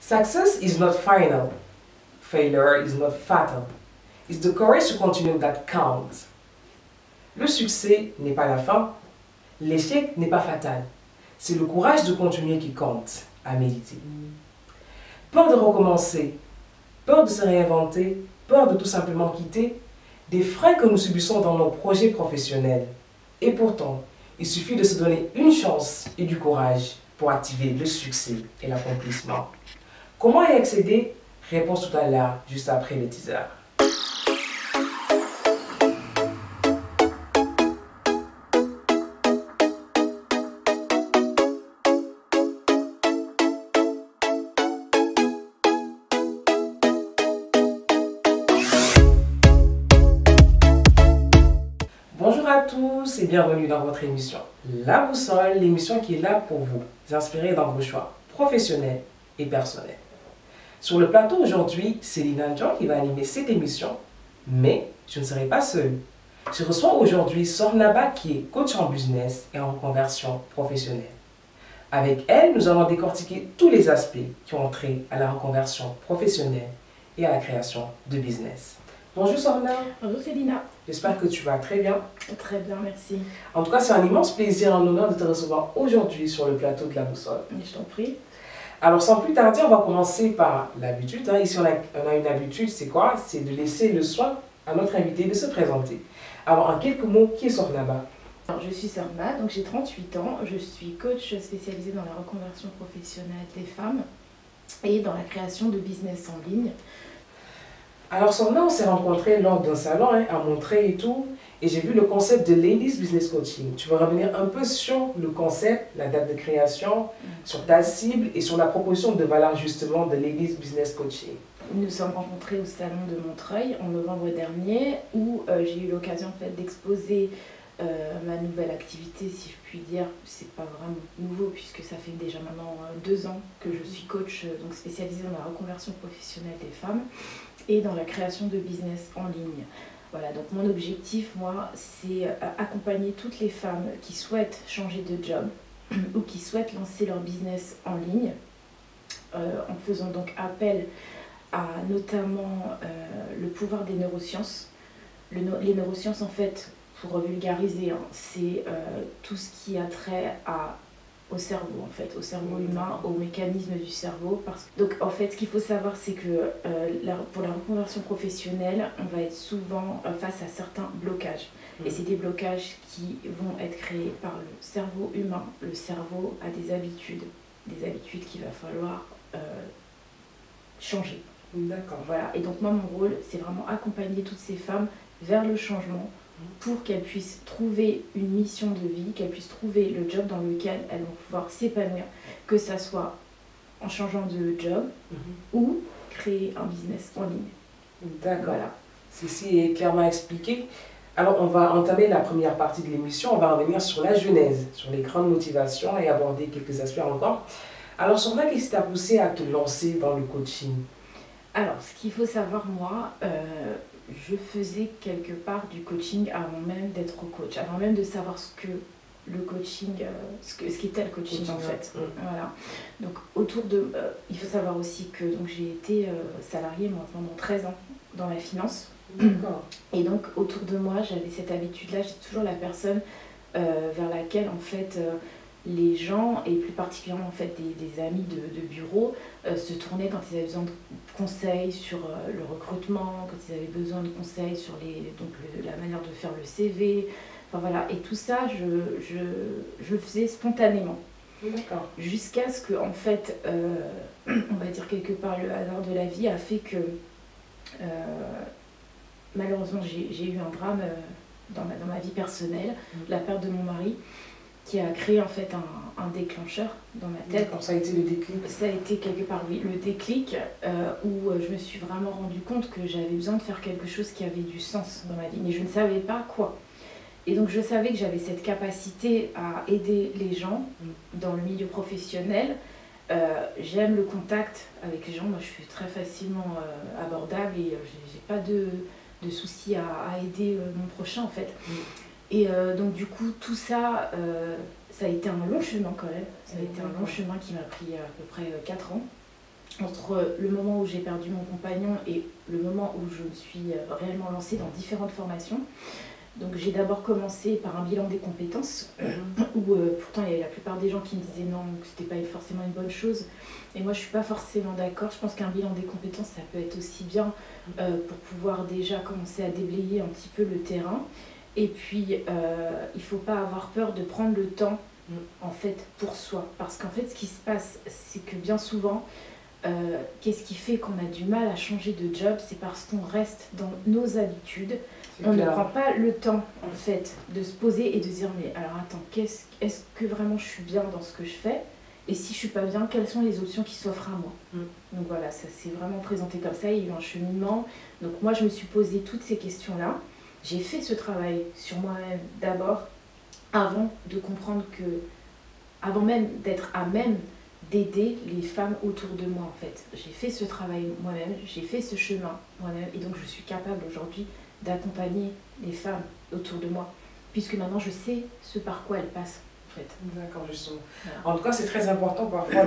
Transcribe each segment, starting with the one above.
Success is not final. Failure is not fatal. It's the courage to continue that counts. Le succès n'est pas la fin. L'échec n'est pas fatal. C'est le courage de continuer qui compte à méditer. Peur de recommencer, peur de se réinventer, peur de tout simplement quitter, des freins que nous subissons dans nos projets professionnels. Et pourtant, il suffit de se donner une chance et du courage pour activer le succès et l'accomplissement. Comment y accéder? Réponse tout à l'heure, juste après le teaser. Bonjour à tous et bienvenue dans votre émission La Boussole, l'émission qui est là pour vous inspirer dans vos choix professionnels et personnels. Sur le plateau aujourd'hui, c'est Lina John qui va animer cette émission, mais je ne serai pas seule. Je reçois aujourd'hui Sornaba qui est coach en business et en reconversion professionnelle. Avec elle, nous allons décortiquer tous les aspects qui ont trait à la reconversion professionnelle et à la création de business. Bonjour Sorna. Bonjour Célina. J'espère que tu vas très bien. Très bien, merci. En tout cas, c'est un immense plaisir et un honneur de te recevoir aujourd'hui sur le plateau de La Boussole. Je t'en prie. Alors, sans plus tarder, on va commencer par l'habitude. Ici, on a une habitude, c'est quoi? C'est de laisser le soin à notre invité de se présenter. Alors, en quelques mots, qui est Sornaba? Alors, je suis Sorna, donc j'ai 38 ans. Je suis coach spécialisée dans la reconversion professionnelle des femmes et dans la création de business en ligne. Alors, Sorna, on s'est rencontrés lors d'un salon à Montreuil et tout. Et j'ai vu le concept de Ladies Business Coaching. Tu veux revenir un peu sur le concept, la date de création, sur ta cible et sur la proposition de valeur justement de Ladies Business Coaching. Nous nous sommes rencontrés au salon de Montreuil en novembre dernier où j'ai eu l'occasion en fait, d'exposer ma nouvelle activité, si je puis dire. C'est pas vraiment nouveau puisque ça fait déjà maintenant 2 ans que je suis coach donc spécialisée dans la reconversion professionnelle des femmes et dans la création de business en ligne. Voilà, donc mon objectif, moi, c'est accompagner toutes les femmes qui souhaitent changer de job ou qui souhaitent lancer leur business en ligne en faisant donc appel à notamment le pouvoir des neurosciences. Les neurosciences, en fait, pour vulgariser, c'est tout ce qui a trait au cerveau, en fait, au cerveau humain, au mécanisme du cerveau. Donc, en fait, ce qu'il faut savoir, c'est que pour la reconversion professionnelle, on va être souvent face à certains blocages. Et c'est des blocages qui vont être créés par le cerveau humain. Le cerveau a des habitudes qu'il va falloir changer. D'accord. Voilà. Et donc, moi, mon rôle, c'est vraiment accompagner toutes ces femmes vers le changement, pour qu'elles puissent trouver une mission de vie, qu'elles puissent trouver le job dans lequel elles vont pouvoir s'épanouir, que ça soit en changeant de job ou créer un business en ligne. D'accord. Voilà. Ceci est clairement expliqué. Alors, on va entamer la première partie de l'émission. On va revenir sur la genèse, sur les grandes motivations et aborder quelques aspects encore. Alors, Sorna, qu'est-ce qui t'a poussé à te lancer dans le coaching? Alors, ce qu'il faut savoir, moi, je faisais quelque part du coaching avant même d'être coach, avant même de savoir ce que le coaching, ce qu'était le coaching en fait. Voilà. Donc il faut savoir aussi que j'ai été salariée moi, pendant 13 ans dans la finance. Et donc autour de moi, j'avais cette habitude-là, j'étais toujours la personne vers laquelle en fait les gens, et plus particulièrement en fait des amis de bureau, se tournaient quand ils avaient besoin de conseils sur le recrutement, quand ils avaient besoin de conseils sur la manière de faire le CV. Enfin voilà, et tout ça, je le faisais spontanément. D'accord. Jusqu'à ce que, en fait, on va dire quelque part, le hasard de la vie a fait que, malheureusement, j'ai eu un drame dans ma vie personnelle, la perte de mon mari, qui a créé en fait un déclencheur dans ma tête. Ça a été le déclic? Ça a été quelque part, oui, le déclic où je me suis vraiment rendu compte que j'avais besoin de faire quelque chose qui avait du sens dans ma vie, mais je ne savais pas quoi. Et donc je savais que j'avais cette capacité à aider les gens dans le milieu professionnel. J'aime le contact avec les gens, moi je suis très facilement abordable et j'ai pas de soucis à aider mon prochain en fait. Et donc du coup tout ça, ça a été un long chemin quand même, ça a été un long chemin qui m'a pris à peu près 4 ans. entre le moment où j'ai perdu mon compagnon et le moment où je me suis réellement lancée dans différentes formations. Donc j'ai d'abord commencé par un bilan des compétences, où pourtant il y avait la plupart des gens qui me disaient non, que c'était pas forcément une bonne chose. Et moi je suis pas forcément d'accord, je pense qu'un bilan des compétences ça peut être aussi bien pour pouvoir déjà commencer à déblayer un petit peu le terrain. Et puis il faut pas avoir peur de prendre le temps en fait pour soi. Parce qu'en fait ce qui se passe c'est que bien souvent, qu'est-ce qui fait qu'on a du mal à changer de job, c'est parce qu'on reste dans nos habitudes. On ne prend pas le temps en fait de se poser et de dire mais alors attends, est-ce que vraiment je suis bien dans ce que je fais, et si je suis pas bien, quelles sont les options qui s'offrent à moi. Donc voilà, ça s'est vraiment présenté comme ça, il y a eu un cheminement. Donc moi je me suis posé toutes ces questions-là, j'ai fait ce travail sur moi-même d'abord, avant de comprendre que, avant même d'être à même d'aider les femmes autour de moi en fait. J'ai fait ce travail moi-même, j'ai fait ce chemin moi-même, et donc je suis capable aujourd'hui d'accompagner les femmes autour de moi, puisque maintenant je sais ce par quoi elles passent en fait. D'accord, justement. Voilà. En tout cas, c'est très important parfois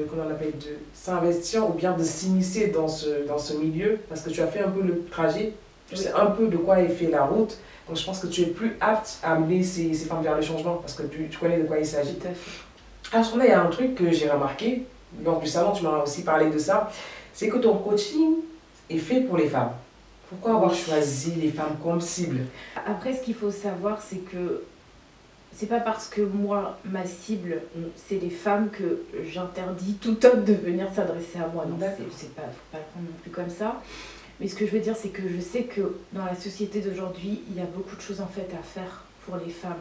comment on appelle, de s'investir ou bien de s'initier dans ce milieu, parce que tu as fait un peu le trajet, tu sais un peu de quoi est fait la route, donc je pense que tu es plus apte à amener ces femmes vers le changement, parce que tu connais de quoi il s'agit. Tout à fait. Alors, il y a un truc que j'ai remarqué, lors du salon, tu m'as aussi parlé de ça, c'est que ton coaching est fait pour les femmes. Pourquoi avoir choisi les femmes comme cible? Après, ce qu'il faut savoir, c'est que c'est pas parce que moi, ma cible, c'est les femmes, que j'interdis tout homme de venir s'adresser à moi. Non, faut pas le prendre non plus comme ça. Mais ce que je veux dire, c'est que je sais que dans la société d'aujourd'hui, il y a beaucoup de choses en fait à faire pour les femmes.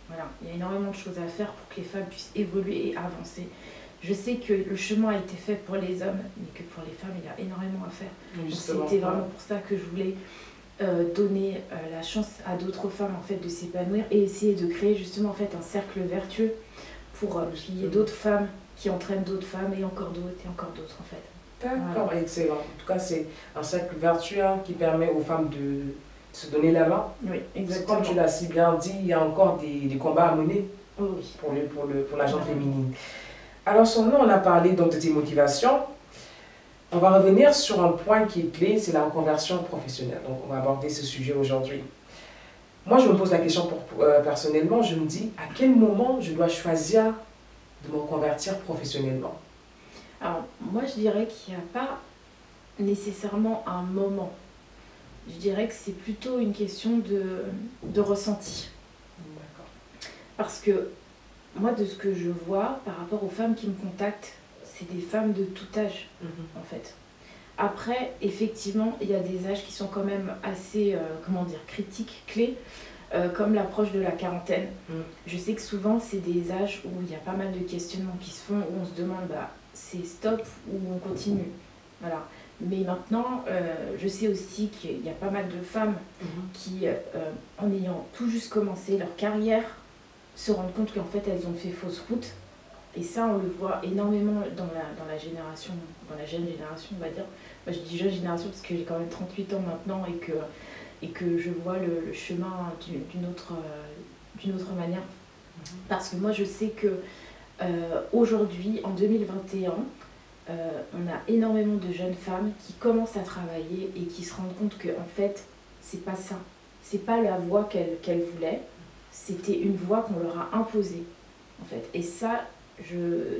Voilà, il y a énormément de choses à faire pour que les femmes puissent évoluer et avancer. Je sais que le chemin a été fait pour les hommes, mais que pour les femmes, il y a énormément à faire. C'était vraiment pour ça que je voulais donner la chance à d'autres femmes en fait, de s'épanouir, et essayer de créer justement en fait, un cercle vertueux pour qu'il y ait d'autres femmes qui entraînent d'autres femmes, et encore d'autres en fait. D'accord, voilà. Excellent. En tout cas, c'est un cercle vertueux qui permet aux femmes de se donner la main. Oui, exactement. Comme tu l'as si bien dit, il y a encore des combats à mener pour la gente féminine. Alors, sur nous, on a parlé donc de tes motivations. On va revenir sur un point qui est clé, c'est la reconversion professionnelle. Donc, on va aborder ce sujet aujourd'hui. Moi, je me pose la question personnellement, je me dis, à quel moment je dois choisir de me reconvertir professionnellement? Alors, moi, je dirais qu'il n'y a pas nécessairement un moment. Je dirais que c'est plutôt une question de ressenti. D'accord. Parce que moi, de ce que je vois par rapport aux femmes qui me contactent, c'est des femmes de tout âge, en fait. Après, effectivement, il y a des âges qui sont quand même assez, critiques, clés, comme l'approche de la quarantaine. Je sais que souvent, c'est des âges où il y a pas mal de questionnements qui se font, où on se demande, c'est stop ou on continue. Voilà. Mais maintenant, je sais aussi qu'il y a pas mal de femmes qui, en ayant tout juste commencé leur carrière, se rendent compte qu'en fait elles ont fait fausse route. Et ça, on le voit énormément dans la génération, dans la jeune génération, on va dire. Moi, je dis jeune génération parce que j'ai quand même 38 ans maintenant, et que je vois le chemin d'une autre manière. Parce que moi, je sais que aujourd'hui, en 2021, on a énormément de jeunes femmes qui commencent à travailler et qui se rendent compte que en fait, c'est pas ça. C'est pas la voie qu'elles voulaient. C'était une voie qu'on leur a imposée, en fait. Et ça,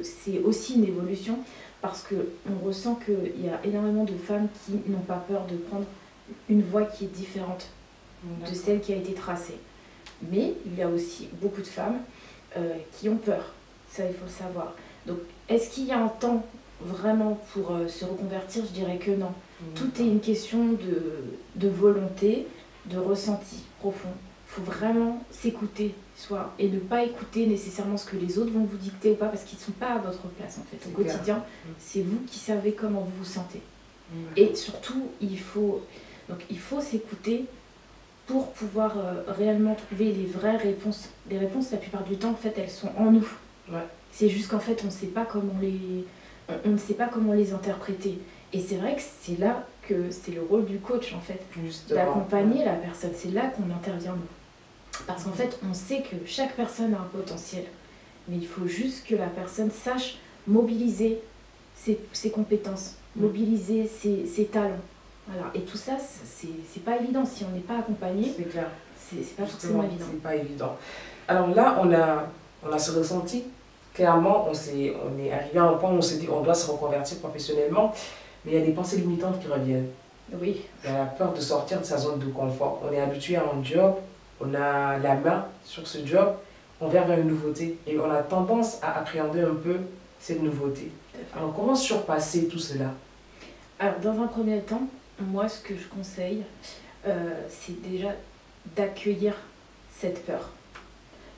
c'est aussi une évolution, parce qu'on ressent qu'il y a énormément de femmes qui n'ont pas peur de prendre une voie qui est différente de celle qui a été tracée. Mais il y a aussi beaucoup de femmes qui ont peur. Ça, il faut le savoir. Donc, est-ce qu'il y a un temps vraiment pour se reconvertir? Je dirais que non. Tout est une question de volonté, de ressenti profond. Il faut vraiment s'écouter et ne pas écouter nécessairement ce que les autres vont vous dicter ou pas, parce qu'ils ne sont pas à votre place en fait. Au quotidien, c'est vous qui savez comment vous vous sentez. Et surtout, il faut s'écouter pour pouvoir réellement trouver les vraies réponses. Les réponses, la plupart du temps, en fait, elles sont en nous. C'est juste qu'en fait, on ne sait pas comment les interpréter. Et c'est vrai que c'est là que c'est le rôle du coach, en fait, d'accompagner la personne. C'est là qu'on intervient, nous. Parce qu'en fait, on sait que chaque personne a un potentiel. Mais il faut juste que la personne sache mobiliser ses compétences, mobiliser ses talents. Voilà. Et tout ça, c'est pas évident. Si on n'est pas accompagné, C'est clair. C'est pas forcément évident. C'est pas évident. Alors là, on a ce ressenti. Clairement, on est arrivé à un point où on s'est dit on doit se reconvertir professionnellement, mais il y a des pensées limitantes qui reviennent. Oui. Il y a la peur de sortir de sa zone de confort. On est habitué à un job, on a la main sur ce job, on vient vers une nouveauté et on a tendance à appréhender un peu cette nouveauté. Alors comment surpasser tout cela? Alors dans un premier temps, moi ce que je conseille, c'est déjà d'accueillir cette peur.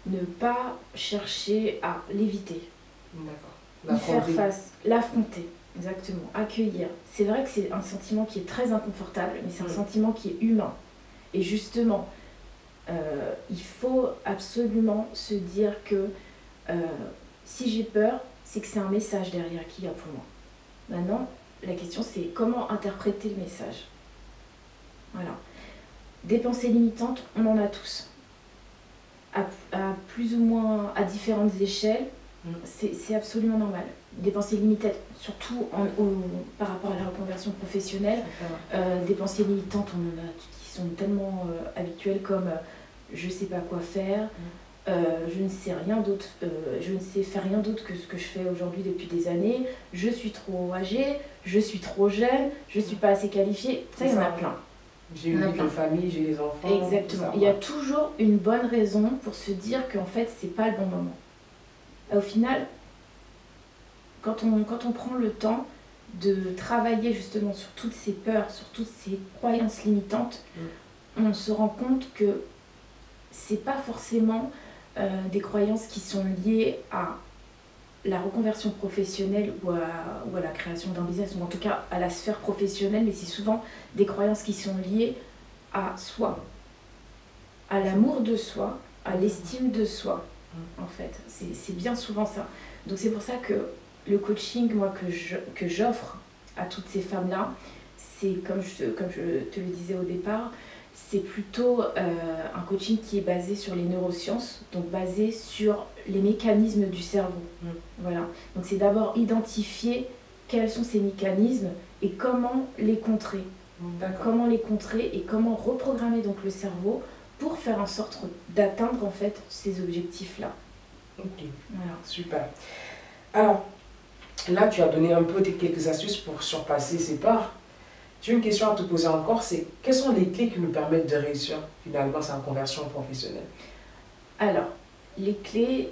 Ne pas chercher à l'éviter. D'accord. Y faire face, l'affronter, exactement, accueillir. C'est vrai que c'est un sentiment qui est très inconfortable, mais c'est un sentiment qui est humain. Et justement, il faut absolument se dire que si j'ai peur, c'est que c'est un message derrière qu'il y a pour moi. Maintenant, la question c'est comment interpréter le message. Voilà. Des pensées limitantes, on en a tous. À plus ou moins à différentes échelles, c'est absolument normal. Des pensées limitées, surtout par rapport à la reconversion professionnelle, des pensées limitantes, on en a qui sont tellement habituelles comme je ne sais pas quoi faire, je ne sais rien d'autre, je ne sais faire rien d'autre que ce que je fais aujourd'hui depuis des années, je suis trop âgée, je suis trop jeune, je ne suis pas assez qualifiée, ça il y en a plein. J'ai une vie de famille, j'ai des enfants. Exactement. Il y a toujours une bonne raison pour se dire qu'en fait, c'est pas le bon moment. Et au final, quand on prend le temps de travailler justement sur toutes ces peurs, sur toutes ces croyances limitantes, on se rend compte que c'est pas forcément des croyances qui sont liées à la reconversion professionnelle ou à la création d'un business, ou en tout cas à la sphère professionnelle, mais c'est souvent des croyances qui sont liées à soi, à l'amour de soi, à l'estime de soi, en fait. C'est bien souvent ça. Donc c'est pour ça que le coaching, moi, que j'offre à toutes ces femmes-là, c'est, comme je te le disais au départ, c'est plutôt un coaching qui est basé sur les neurosciences, donc basé sur les mécanismes du cerveau. Voilà. Donc c'est d'abord identifier quels sont ces mécanismes et comment les contrer. Comment les contrer et comment reprogrammer donc le cerveau pour faire en sorte d'atteindre en fait ces objectifs-là. Ok, voilà. Super. Alors, là tu as donné un peu quelques astuces pour surpasser ces peurs. J'ai une question à te poser encore, c'est quelles sont les clés qui nous permettent de réussir finalement sa conversion professionnelle? Alors, les clés,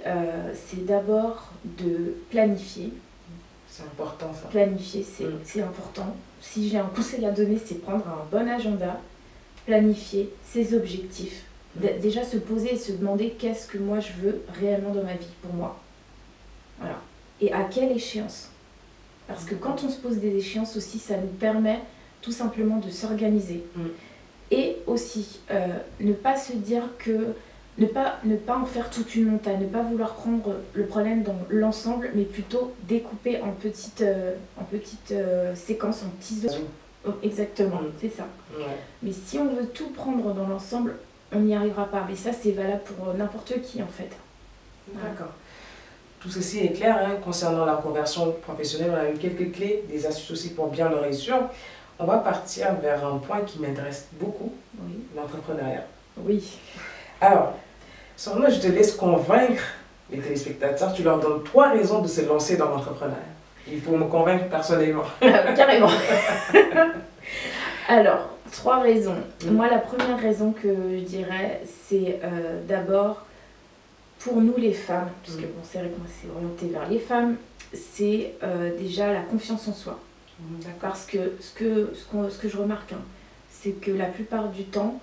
c'est d'abord de planifier. C'est important ça. Planifier, c'est important. Si j'ai un conseil à donner, c'est prendre un bon agenda, planifier ses objectifs. Déjà se poser et se demander qu'est-ce que moi je veux réellement dans ma vie, pour moi. Voilà. Et à quelle échéance? Parce que quand on se pose des échéances aussi, ça nous permet tout simplement de s'organiser. Et aussi, ne pas se dire que... Ne pas en faire toute une montagne, ne pas vouloir prendre le problème dans l'ensemble, mais plutôt découper en petites séquences, en petits zones. Exactement, c'est ça. Mais si on veut tout prendre dans l'ensemble, on n'y arrivera pas. Mais ça, c'est valable pour n'importe qui, en fait. D'accord. Tout ceci est clair hein, concernant la conversion professionnelle. On a eu quelques clés, des astuces aussi pour bien le réussir. On va partir vers un point qui m'intéresse beaucoup, l'entrepreneuriat. Oui. Alors, moi, je te laisse convaincre les téléspectateurs. Tu leur donnes 3 raisons de se lancer dans l'entrepreneuriat. Il faut me convaincre personnellement. Carrément. Alors, 3 raisons. Moi, la première raison que je dirais, c'est d'abord, pour nous les femmes, parce que bon, c'est vrai que moi, c'est orienté vers les femmes, c'est déjà la confiance en soi. Parce que ce que je remarque, hein, c'est que la plupart du temps,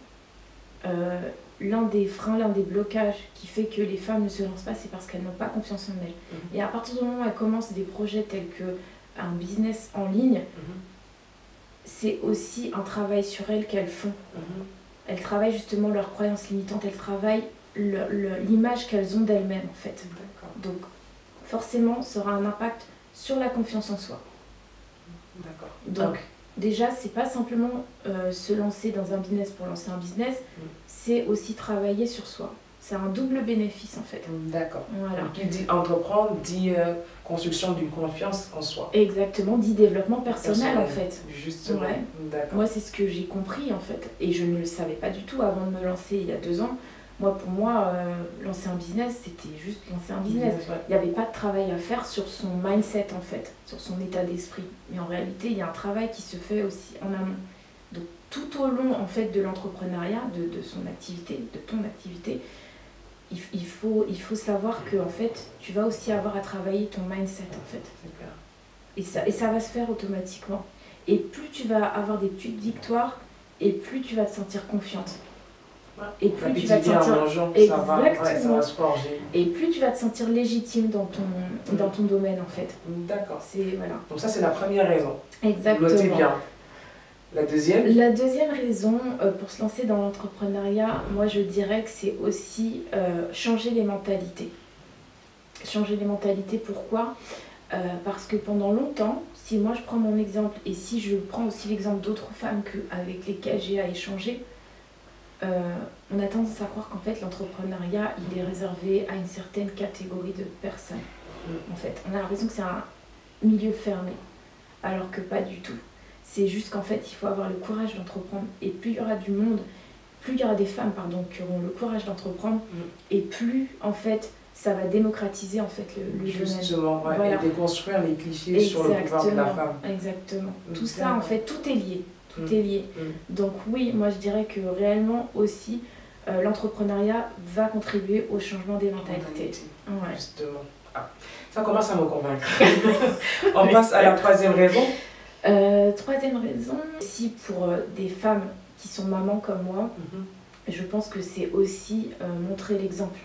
l'un des freins, l'un des blocages qui fait que les femmes ne se lancent pas, c'est parce qu'elles n'ont pas confiance en elles. Et à partir du moment où elles commencent des projets tels qu'un business en ligne, c'est aussi un travail sur elles qu'elles font. Elles travaillent justement leurs croyances limitantes, elles travaillent l'image qu'elles ont d'elles-mêmes en fait. Donc forcément, ça aura un impact sur la confiance en soi. Donc déjà, c'est pas simplement se lancer dans un business pour lancer un business, c'est aussi travailler sur soi. C'est un double bénéfice en fait. D'accord. Voilà. Qui dit entreprendre, dit construction d'une confiance en soi. Exactement, dit développement personnel en fait. Justement. Ouais. D'accord. Moi, c'est ce que j'ai compris en fait. Et je ne le savais pas du tout avant de me lancer il y a 2 ans. Moi, pour moi, lancer un business, c'était juste lancer un business. Ouais. Il n'y avait pas de travail à faire sur son mindset en fait, sur son état d'esprit. Mais en réalité, il y a un travail qui se fait aussi en amont. Donc tout au long en fait de l'entrepreneuriat, de son activité, de ton activité, il faut savoir que en fait, tu vas aussi avoir à travailler ton mindset en fait. C'est clair. Et ça va se faire automatiquement. Et plus tu vas avoir des petites victoires, et plus tu vas te sentir confiante. Et plus tu vas te sentir ça va se forger. Et plus tu vas te sentir légitime dans ton domaine en fait. D'accord. Voilà. Donc ça c'est la première raison. Exactement. Notez bien. La deuxième? La deuxième raison pour se lancer dans l'entrepreneuriat, moi je dirais que c'est aussi changer les mentalités. Changer les mentalités, pourquoi? Parce que pendant longtemps, si moi je prends mon exemple et si je prends aussi l'exemple d'autres femmes avec lesquelles j'ai à échanger, on a tendance à croire qu'en fait l'entrepreneuriat il est réservé à une certaine catégorie de personnes. En fait, on a l'impression que c'est un milieu fermé, alors que pas du tout. C'est juste qu'en fait il faut avoir le courage d'entreprendre, et plus il y aura du monde, plus il y aura des femmes qui auront le courage d'entreprendre, et plus en fait ça va démocratiser en fait le domaine. Justement, ouais, Voilà. Et déconstruire les clichés sur le pouvoir de la femme. Exactement. Tout ça en fait, tout est lié. Tout est lié. Donc oui, moi je dirais que réellement aussi, l'entrepreneuriat va contribuer au changement des mentalités. Ouais. Justement. Ah, ça commence à me convaincre. On passe à la troisième raison. Troisième raison, aussi pour des femmes qui sont mamans comme moi, je pense que c'est aussi montrer l'exemple.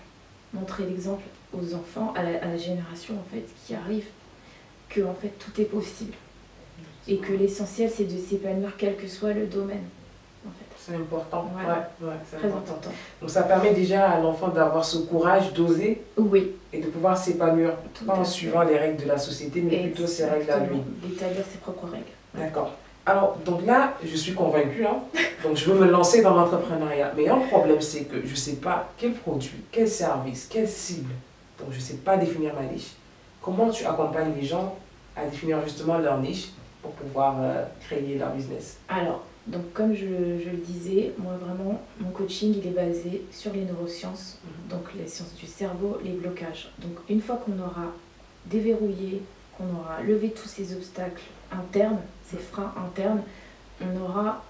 Montrer l'exemple aux enfants, à la génération en fait qui arrive, que en fait tout est possible. Et que l'essentiel, c'est de s'épanouir quel que soit le domaine. En fait. C'est important. Ouais, c'est très important. Donc ça permet déjà à l'enfant d'avoir ce courage d'oser et de pouvoir s'épanouir, pas en suivant les règles de la société, mais plutôt ses règles à lui. D'établir ses propres règles. D'accord. Alors, donc là, je suis convaincue, hein. Donc je veux me lancer dans l'entrepreneuriat. Mais un problème, c'est que je ne sais pas quel produit, quel service, quelle cible. Donc je ne sais pas définir ma niche. Comment tu accompagnes les gens à définir justement leur niche pour pouvoir créer leur business? Alors, donc comme je le disais, moi vraiment, mon coaching il est basé sur les neurosciences, donc les sciences du cerveau, les blocages. Donc une fois qu'on aura déverrouillé, qu'on aura levé tous ces obstacles internes, ces freins internes, on aura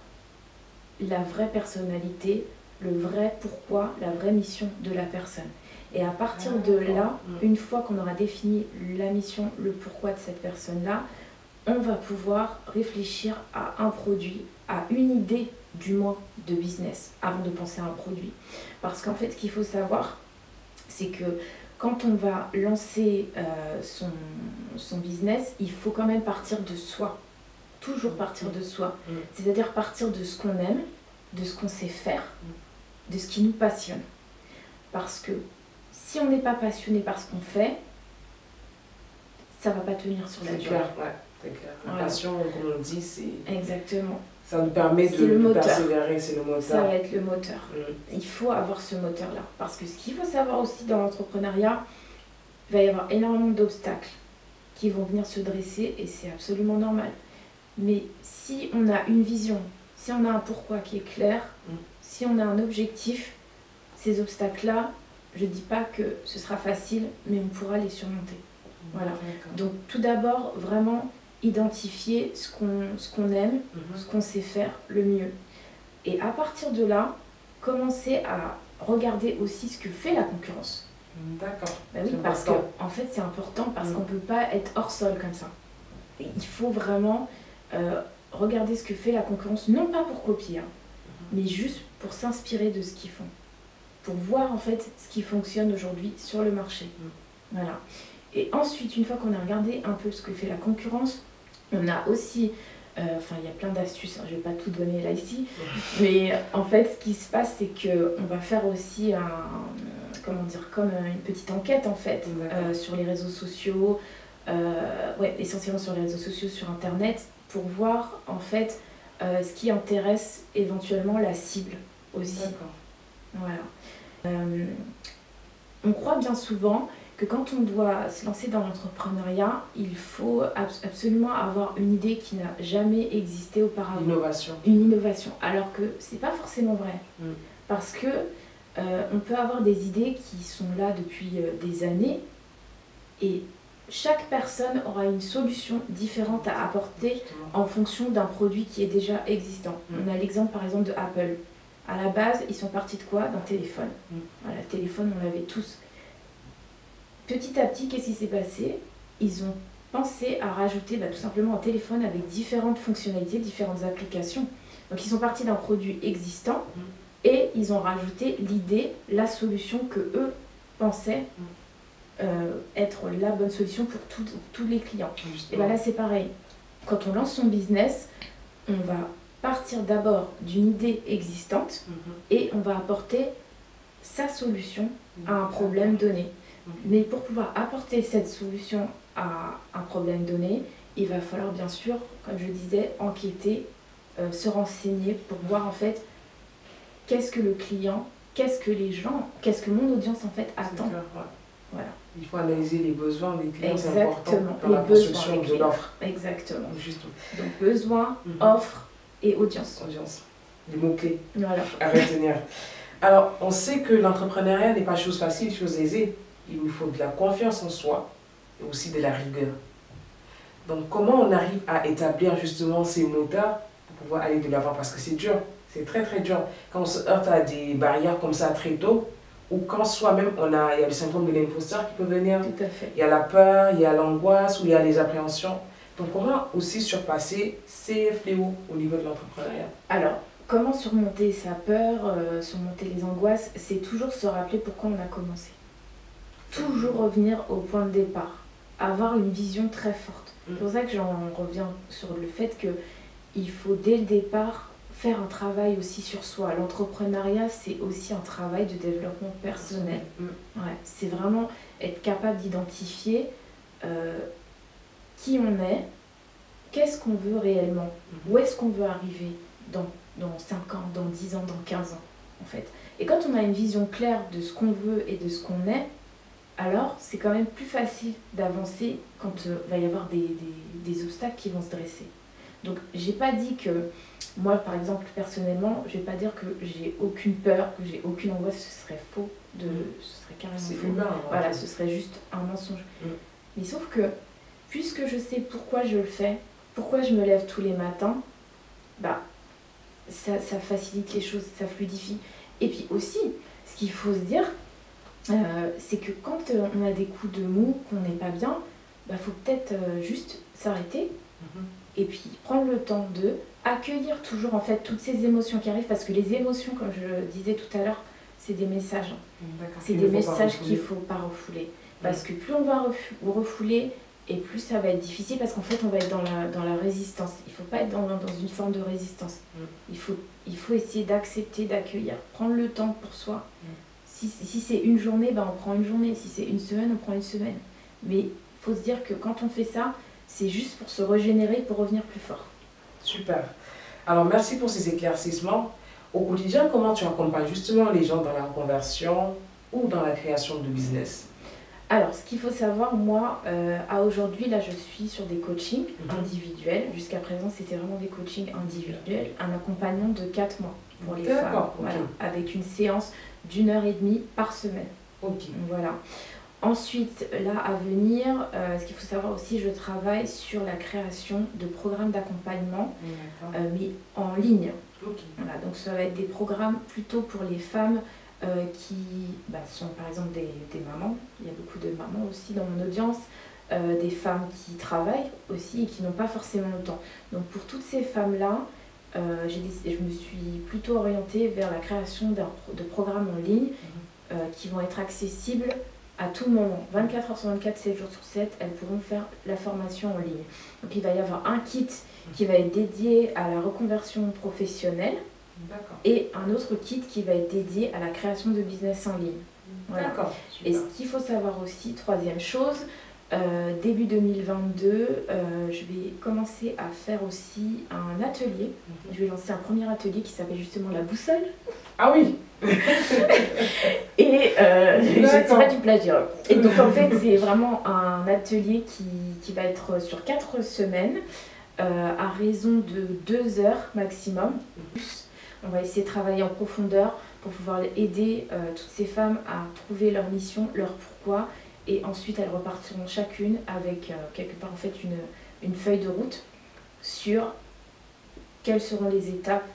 la vraie personnalité, le vrai pourquoi, la vraie mission de la personne. Et à partir de là, une fois qu'on aura défini la mission, le pourquoi de cette personne-là, on va pouvoir réfléchir à un produit, à une idée du moins de business avant de penser à un produit. Parce qu'en fait, ce qu'il faut savoir, c'est que quand on va lancer son business, il faut quand même partir de soi. Toujours partir de soi. C'est-à-dire partir de ce qu'on aime, de ce qu'on sait faire, de ce qui nous passionne. Parce que si on n'est pas passionné par ce qu'on fait, ça ne va pas tenir sur la durée. C'est clair. La passion, comme on dit, c'est... Exactement. Ça nous permet de persévérer, c'est le moteur. Ça va être le moteur. Il faut avoir ce moteur-là. Parce que ce qu'il faut savoir aussi dans l'entrepreneuriat, il va y avoir énormément d'obstacles qui vont venir se dresser et c'est absolument normal. Mais si on a une vision, si on a un pourquoi qui est clair, si on a un objectif, ces obstacles-là, je ne dis pas que ce sera facile, mais on pourra les surmonter. Voilà. Donc tout d'abord, vraiment identifier ce qu'on aime, ce qu'on sait faire le mieux. Et à partir de là, commencer à regarder aussi ce que fait la concurrence. D'accord. Ben oui, parce que en fait c'est important parce qu'on ne peut pas être hors sol comme ça. Et il faut vraiment regarder ce que fait la concurrence, non pas pour copier, mais juste pour s'inspirer de ce qu'ils font. Pour voir en fait ce qui fonctionne aujourd'hui sur le marché. Voilà. Et ensuite, une fois qu'on a regardé un peu ce que fait la concurrence, on a aussi, il y a plein d'astuces, je ne vais pas tout donner là ici, mais en fait, ce qui se passe, c'est qu'on va faire aussi comme une petite enquête en fait, sur les réseaux sociaux, essentiellement sur les réseaux sociaux, sur Internet, pour voir en fait ce qui intéresse éventuellement la cible aussi. Voilà. On croit bien souvent que quand on doit se lancer dans l'entrepreneuriat, il faut absolument avoir une idée qui n'a jamais existé auparavant. L'innovation. Une innovation, alors que c'est pas forcément vrai. Parce que on peut avoir des idées qui sont là depuis des années et chaque personne aura une solution différente à apporter en fonction d'un produit qui est déjà existant. On a l'exemple par exemple de Apple. À la base, ils sont partis de quoi? D'un téléphone. Voilà, le téléphone, on l'avait tous. Petit à petit, qu'est-ce qui s'est passé? Ils ont pensé à rajouter tout simplement un téléphone avec différentes fonctionnalités, différentes applications. Donc ils sont partis d'un produit existant et ils ont rajouté l'idée, la solution que eux pensaient être la bonne solution pour tous les clients. Justement. Et bien là c'est pareil. Quand on lance son business, on va partir d'abord d'une idée existante et on va apporter sa solution à un problème donné. Mais pour pouvoir apporter cette solution à un problème donné, il va falloir bien sûr, comme je disais, enquêter, se renseigner pour voir en fait qu'est-ce que le client, qu'est-ce que les gens, qu'est-ce que mon audience en fait attend. Voilà. Il faut analyser les besoins des clients, c'est important dans les la construction de l'offre. Exactement. Justement. Donc besoin, offre et audience. Audience. Les mots-clés voilà. À retenir. Alors, on sait que l'entrepreneuriat n'est pas chose facile, chose aisée. Il nous faut de la confiance en soi et aussi de la rigueur. Donc, comment on arrive à établir justement ces moteurs pour pouvoir aller de l'avant? Parce que c'est dur, c'est très très dur. Quand on se heurte à des barrières comme ça très tôt, ou quand soi-même, il y a le syndrome de l'imposteur qui peut venir. Tout à fait. Il y a la peur, il y a l'angoisse, ou il y a les appréhensions. Donc, comment aussi surpasser ces fléaux au niveau de l'entrepreneuriat? Alors, comment surmonter sa peur, surmonter les angoisses? C'est toujours se rappeler pourquoi on a commencé. Toujours revenir au point de départ. Avoir une vision très forte. C'est pour ça que j'en reviens sur le fait qu'il faut dès le départ faire un travail aussi sur soi. L'entrepreneuriat, c'est aussi un travail de développement personnel. Ouais, c'est vraiment être capable d'identifier qui on est, qu'est-ce qu'on veut réellement, où est-ce qu'on veut arriver dans 5 ans, dans 10 ans, dans 15 ans, en fait. Et quand on a une vision claire de ce qu'on veut et de ce qu'on est, alors c'est quand même plus facile d'avancer quand va y avoir des obstacles qui vont se dresser. Donc j'ai pas dit que, moi par exemple personnellement, je vais pas dire que j'ai aucune peur, que j'ai aucune angoisse, ce serait faux, ce serait carrément faux. Humain, voilà, ce serait juste un mensonge. Mais sauf que, puisque je sais pourquoi je le fais, pourquoi je me lève tous les matins, ça facilite les choses, ça fluidifie. Et puis aussi, ce qu'il faut se dire, c'est que quand on a des coups de mou, qu'on n'est pas bien, faut peut-être juste s'arrêter et puis prendre le temps de accueillir toujours en fait toutes ces émotions qui arrivent, parce que les émotions, comme je disais tout à l'heure, c'est des messages. C'est des messages qu'il ne faut pas refouler. Parce que plus on va refouler, et plus ça va être difficile, parce qu'en fait on va être dans la résistance. Il ne faut pas être dans une forme de résistance. Il faut essayer d'accepter, d'accueillir, prendre le temps pour soi. Si c'est une journée, on prend une journée. Si c'est une semaine, on prend une semaine. Mais il faut se dire que quand on fait ça, c'est juste pour se régénérer, pour revenir plus fort. Super. Alors merci pour ces éclaircissements. Au quotidien, comment tu accompagnes justement les gens dans la conversion ou dans la création de business? Alors, ce qu'il faut savoir, moi, à aujourd'hui, là, je suis sur des coachings individuels. Jusqu'à présent, c'était vraiment des coachings individuels. Un accompagnement de 4 mois pour les femmes. Voilà, avec une séance d'1h30 par semaine. Voilà. Ensuite, là, à venir, ce qu'il faut savoir aussi, je travaille sur la création de programmes d'accompagnement, mais en ligne. Voilà, donc ça va être des programmes plutôt pour les femmes qui sont par exemple des mamans. Il y a beaucoup de mamans aussi dans mon audience, des femmes qui travaillent aussi et qui n'ont pas forcément le temps. Donc pour toutes ces femmes-là, je me suis plutôt orientée vers la création de programmes en ligne qui vont être accessibles à tout moment, 24 heures sur 24, 7 jours sur 7, elles pourront faire la formation en ligne. Donc il va y avoir un kit qui va être dédié à la reconversion professionnelle et un autre kit qui va être dédié à la création de business en ligne. Voilà. Et ce qu'il faut savoir aussi, troisième chose, début 2022, je vais commencer à faire aussi un atelier. Je vais lancer un premier atelier qui s'appelle justement la boussole. Ah oui. Et c'est D'accord. pas du plagiat. Et donc en fait, c'est vraiment un atelier qui va être sur 4 semaines, à raison de 2 heures maximum. On va essayer de travailler en profondeur pour pouvoir aider toutes ces femmes à trouver leur mission, leur pourquoi. Et ensuite, elles repartiront chacune avec quelque part en fait une feuille de route sur quelles seront les étapes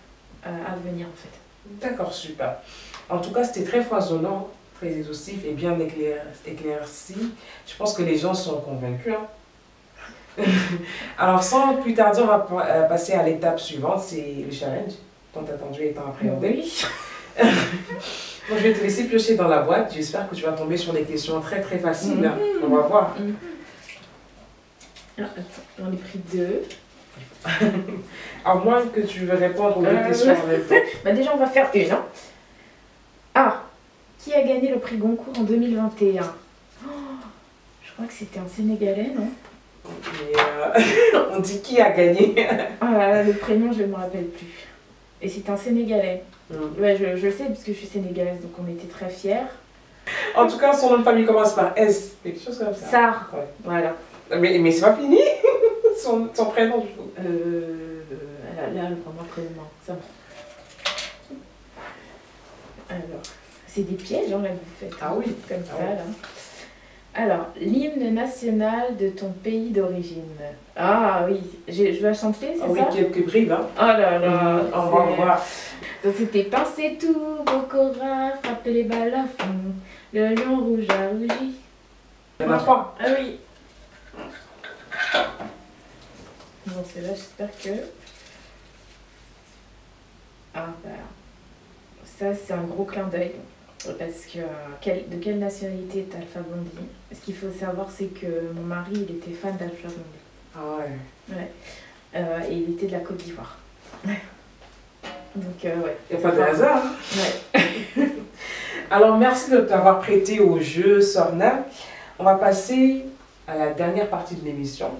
à venir en fait. D'accord, super. En tout cas, c'était très foisonnant, très exhaustif et bien éclairci. Je pense que les gens sont convaincus, hein. Alors, sans plus tarder, on va passer à l'étape suivante, c'est le challenge, tant attendu étant appréhendé. Oui. Donc, je vais te laisser piocher dans la boîte. J'espère que tu vas tomber sur des questions très très faciles. On va voir. Ah, attends, j'en ai pris 2. À moins que tu veux répondre aux deux questions en même temps. Bah déjà, on va faire une. Hein. Ah, qui a gagné le prix Goncourt en 2021? Oh, je crois que c'était un Sénégalais, non? Mais, on dit qui a gagné. Ah, le prénom, je ne me rappelle plus. Et c'est un Sénégalais. Ouais, je le sais parce que je suis sénégalaise, donc on était très fiers. En tout cas, son nom de famille commence par S. Quelque chose comme ça. Sarr. Ouais. Voilà. Mais c'est pas fini. son prénom, du coup. Là, le vraiment prénom, ça. Alors, c'est des pièges, hein, là, que vous faites. Ah oui. Comme Ah ça, oui. là. Alors, l'hymne national de ton pays d'origine. Ah oui, je dois chanter, c'est Ah oui, ça? quelques bribes, hein. Oh là là, On va voir. Donc c'était pincer tout, Bokora, frapper les balles à fond, le lion rouge a rougi. Il y en a 3. Ah oui. Bon, celle-là, j'espère que... Ah bah... Ça, c'est un gros clin d'œil. Parce que de quelle nationalité est Alpha Blondy? Ce qu'il faut savoir, c'est que mon mari, il était fan d'Alpha Blondy. Ah ouais. Ouais. Et il était de la Côte d'Ivoire. Donc, ouais. Il n'y a pas de hasard. Ouais. Alors, merci de t'avoir prêté au jeu, Sorna. On va passer à la dernière partie de l'émission,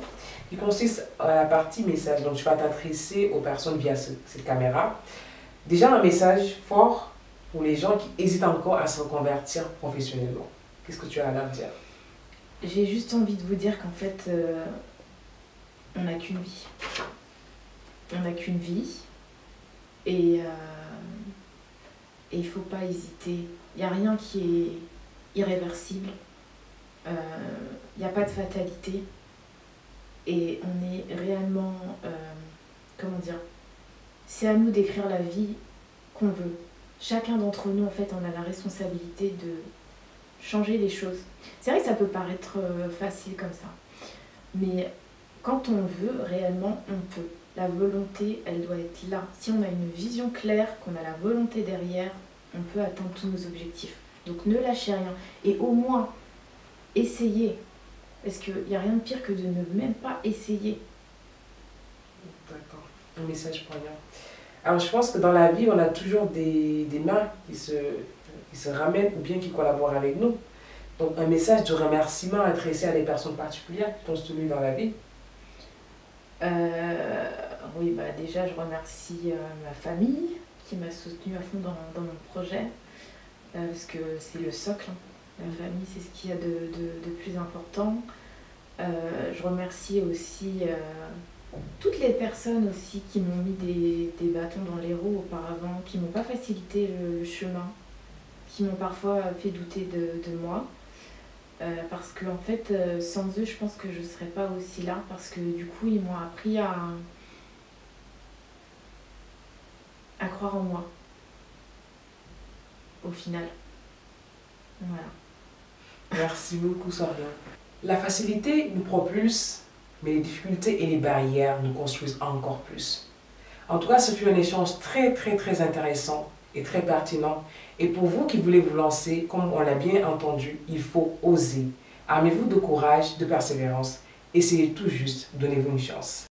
qui consiste à la partie message. Donc, tu vas t'adresser aux personnes via cette caméra. Déjà, un message fort pour les gens qui hésitent encore à se reconvertir professionnellement. Qu'est-ce que tu as à leur dire? J'ai juste envie de vous dire qu'en fait, on n'a qu'une vie. On n'a qu'une vie. Et il ne faut pas hésiter. Il n'y a rien qui est irréversible. Il n'y a pas de fatalité. Et on est réellement... comment dire? C'est à nous d'écrire la vie qu'on veut. Chacun d'entre nous, en fait, on a la responsabilité de changer les choses. C'est vrai que ça peut paraître facile comme ça. Mais quand on veut, réellement, on peut. La volonté, elle doit être là. Si on a une vision claire, qu'on a la volonté derrière, on peut atteindre tous nos objectifs. Donc ne lâchez rien. Et au moins, essayez. Parce qu'il n'y a rien de pire que de ne même pas essayer. D'accord. Un message poignant. Alors, je pense que dans la vie, on a toujours des mains qui se ramènent ou bien qui collaborent avec nous. Donc, un message de remerciement adressé à des personnes particulières qui t'ont soutenu dans la vie. Oui, bah déjà, je remercie ma famille qui m'a soutenue à fond dans mon projet. Parce que c'est le socle. Hein. La famille, c'est ce qu'il y a de plus important. Je remercie aussi toutes les personnes aussi qui m'ont mis des bâtons dans les roues auparavant, qui m'ont pas facilité le chemin, qui m'ont parfois fait douter de moi. Parce que en fait, sans eux, je pense que je ne serais pas aussi là, parce que du coup, ils m'ont appris à croire en moi, au final. Voilà. Merci beaucoup, Soria. La facilité nous propulse, mais les difficultés et les barrières nous construisent encore plus. En tout cas, ce fut un échange très, très, très intéressant et très pertinent. Et pour vous qui voulez vous lancer, comme on l'a bien entendu, il faut oser. Armez-vous de courage, de persévérance. Essayez tout juste, donnez-vous une chance.